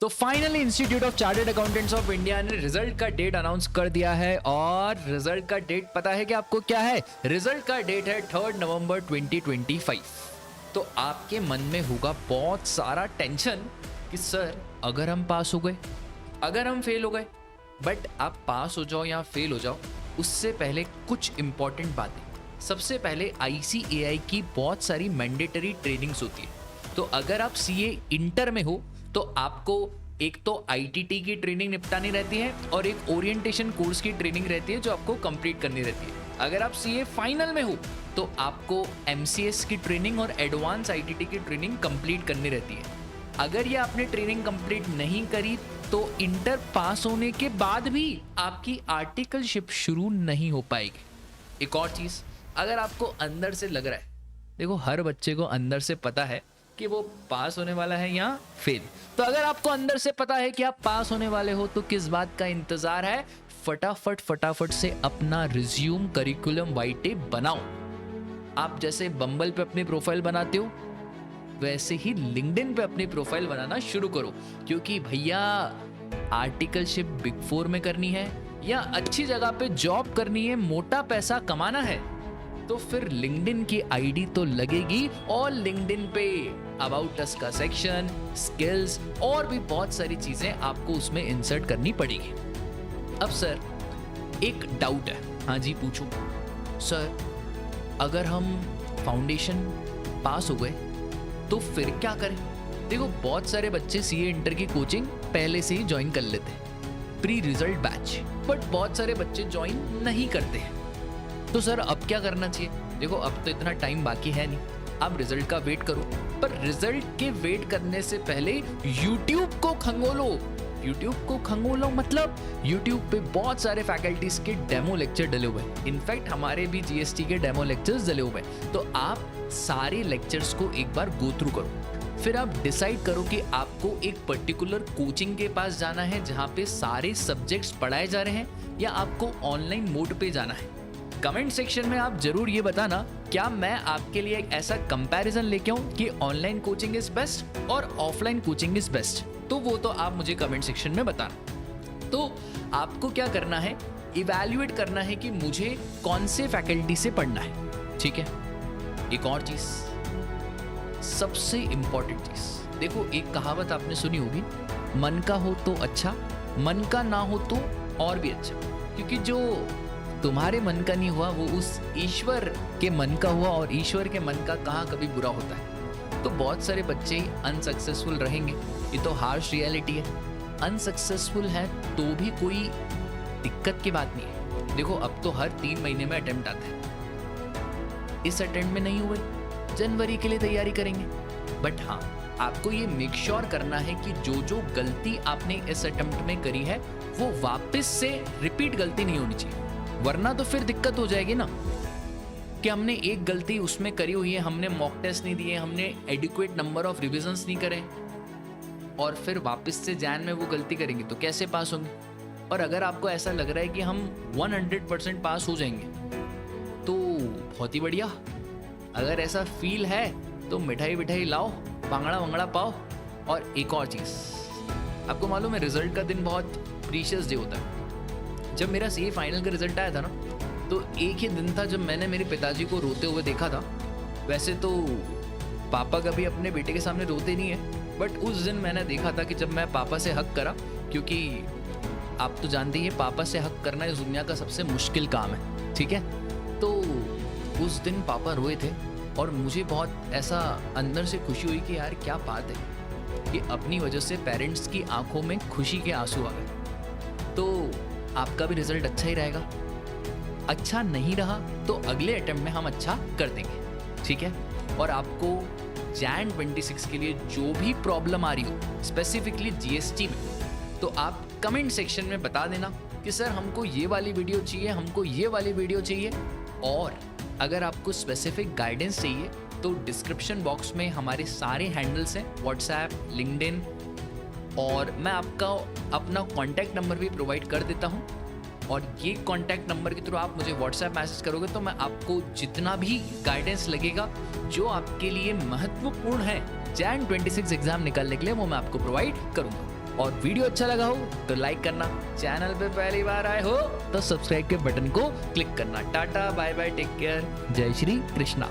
तो finally institute of chartered accountants of India ने result का डेट अनाउंस कर दिया है और रिजल्ट का डेट पता है कि आपको क्या है? रिजल्ट का डेट है 3 नवंबर 2025। तो आपके मन में होगा बहुत सारा टेंशन कि सर अगर हम पास हो गए, अगर हम फेल हो गए। बट आप पास हो जाओ या फेल हो जाओ, उससे पहले कुछ इंपॉर्टेंट बातें। सबसे पहले ICAI की बहुत सारी मैंडेटरी ट्रेनिंग्स होती है। तो अगर आप CA इंटर में हो तो आपको एक तो ITT की ट्रेनिंग निपटानी रहती है और एक ओरिएंटेशन कोर्स की ट्रेनिंग रहती है जो आपको कंप्लीट करनी रहती है। अगर आप CA फाइनल में हो तो आपको MCS की ट्रेनिंग और एडवांस ITT की ट्रेनिंग कंप्लीट करनी रहती है। अगर ये आपने ट्रेनिंग कंप्लीट नहीं करी तो इंटर पास होने के बाद भी आपकी आर्टिकलशिप शुरू नहीं हो पाएगी। एक और चीज़, अगर आपको अंदर से लग रहा है, देखो हर बच्चे को अंदर से पता है कि वो पास होने वाला है या फेल। तो अगर आपको अंदर से पता है कि आप पास होने वाले हो तो किस बात का इंतजार है? फटाफट से अपना रिज्यूम करिकुलम वाइटे बनाओ। आप जैसे बम्बल पे अपनी प्रोफाइल बनाते हो वैसे ही लिंक्डइन पे अपनी प्रोफाइल बनाना शुरू करो, क्योंकि भैया आर्टिकलशिप बिग 4 में करनी है या अच्छी जगह पे जॉब करनी है, मोटा पैसा कमाना है, तो फिर लिंक्डइन की आईडी तो लगेगी। और लिंक्डइन पे अबाउट अस का सेक्शन, स्किल्स और भी बहुत सारी चीजें आपको उसमें इंसर्ट करनी पड़ेगी। अब सर एक डाउट है, हाँ जी पूछो। सर अगर हम फाउंडेशन पास हो गए तो फिर क्या करें? देखो बहुत सारे बच्चे CA इंटर की कोचिंग पहले से ही ज्वाइन कर लेते हैं, प्री रिजल्ट बैच, बट बहुत सारे बच्चे ज्वाइन नहीं करते हैं। तो सर अब क्या करना चाहिए? देखो अब तो इतना टाइम बाकी है नहीं, आप रिजल्ट का वेट करो। पर रिजल्ट के वेट करने से पहले YouTube को खंगोलो। YouTube को खंगोलो मतलब YouTube पे बहुत सारे फैकल्टीज के डेमो लेक्चर डले हुए हैं। इनफैक्ट हमारे भी GST के डेमो लेक्चर्स डले हुए हैं। तो आप सारे लेक्चर्स को एक बार गो थ्रू करो, फिर आप डिसाइड करो कि आपको एक पर्टिकुलर कोचिंग के पास जाना है जहाँ पे सारे सब्जेक्ट्स पढ़ाए जा रहे हैं, या आपको ऑनलाइन मोड पे जाना है। कमेंट सेक्शन में आप जरूर ये बताना, क्या मैं आपके लिए एक ऐसा कंपैरिजन लेके आऊं कि ऑनलाइन कोचिंग इज बेस्ट और ऑफलाइन कोचिंग इज बेस्ट? तो वो तो आप मुझे कमेंट सेक्शन में बताना। तो आपको क्या करना है, इवैल्यूएट करना है कि मुझे कौन से फैकल्टी से पढ़ना है, ठीक है। एक और चीज, सबसे इंपॉर्टेंट चीज, देखो एक कहावत आपने सुनी होगी, मन का हो तो अच्छा, मन का ना हो तो और भी अच्छा। क्योंकि जो तुम्हारे मन का नहीं हुआ वो उस ईश्वर के मन का हुआ, और ईश्वर के मन का कहाँ कभी बुरा होता है। तो बहुत सारे बच्चे अनसक्सेसफुल रहेंगे, ये तो हार्श रियलिटी है। अनसक्सेसफुल है तो भी कोई दिक्कत की बात नहीं है। देखो अब तो हर 3 महीने में अटेम्प्ट आता है, इस अटेम्प्ट में नहीं हुए जनवरी के लिए तैयारी करेंगे। बट हाँ, आपको ये मेक श्योर करना है कि जो जो गलती आपने इस अटेम्प्ट में करी है वो वापस से रिपीट गलती नहीं होनी चाहिए, वरना तो फिर दिक्कत हो जाएगी ना कि हमने एक गलती उसमें करी हुई है, हमने मॉक टेस्ट नहीं दिए, हमने एडिक्वेट नंबर ऑफ रिविजन्स नहीं करे, और फिर वापस से जैन में वो गलती करेंगे तो कैसे पास होंगे? और अगर आपको ऐसा लग रहा है कि हम 100% पास हो जाएंगे तो बहुत ही बढ़िया। अगर ऐसा फील है तो मिठाई विठाई लाओ, बांगड़ा वंगड़ा पाओ। और एक और चीज़, आपको मालूम है रिजल्ट का दिन बहुत प्रीशियस डे होता है। जब मेरा CA फाइनल का रिजल्ट आया था ना, तो एक ही दिन था जब मैंने मेरे पिताजी को रोते हुए देखा था। वैसे तो पापा कभी अपने बेटे के सामने रोते नहीं है, बट उस दिन मैंने देखा था कि जब मैं पापा से हक करा, क्योंकि आप तो जानते ही हैं पापा से हक करना इस दुनिया का सबसे मुश्किल काम है, ठीक है। तो उस दिन पापा रोए थे और मुझे बहुत ऐसा अंदर से खुशी हुई कि यार क्या बात है कि अपनी वजह से पेरेंट्स की आंखों में खुशी के आंसू आ गए। तो आपका भी रिजल्ट अच्छा ही रहेगा। अच्छा नहीं रहा तो अगले अटेम्प्ट में हम अच्छा कर देंगे, ठीक है। और आपको जैन 26 के लिए जो भी प्रॉब्लम आ रही हो स्पेसिफिकली GST में, तो आप कमेंट सेक्शन में बता देना कि सर हमको ये वाली वीडियो चाहिए, हमको ये वाली वीडियो चाहिए। और अगर आपको स्पेसिफिक गाइडेंस चाहिए तो डिस्क्रिप्शन बॉक्स में हमारे सारे हैंडल्स हैं, व्हाट्सएप, लिंक्डइन, और मैं आपका अपना कॉन्टैक्ट नंबर भी प्रोवाइड कर देता हूँ। और ये कॉन्टैक्ट नंबर के थ्रू आप मुझे व्हाट्सएप मैसेज करोगे तो मैं आपको जितना भी गाइडेंस लगेगा जो आपके लिए महत्वपूर्ण है जैन 26 एग्जाम निकालने के लिए, वो मैं आपको प्रोवाइड करूँगा। और वीडियो अच्छा लगा हो तो लाइक करना, चैनल पे पहली बार आए हो तो सब्सक्राइब के बटन को क्लिक करना। Tata bye bye, take care, जय श्री कृष्णा।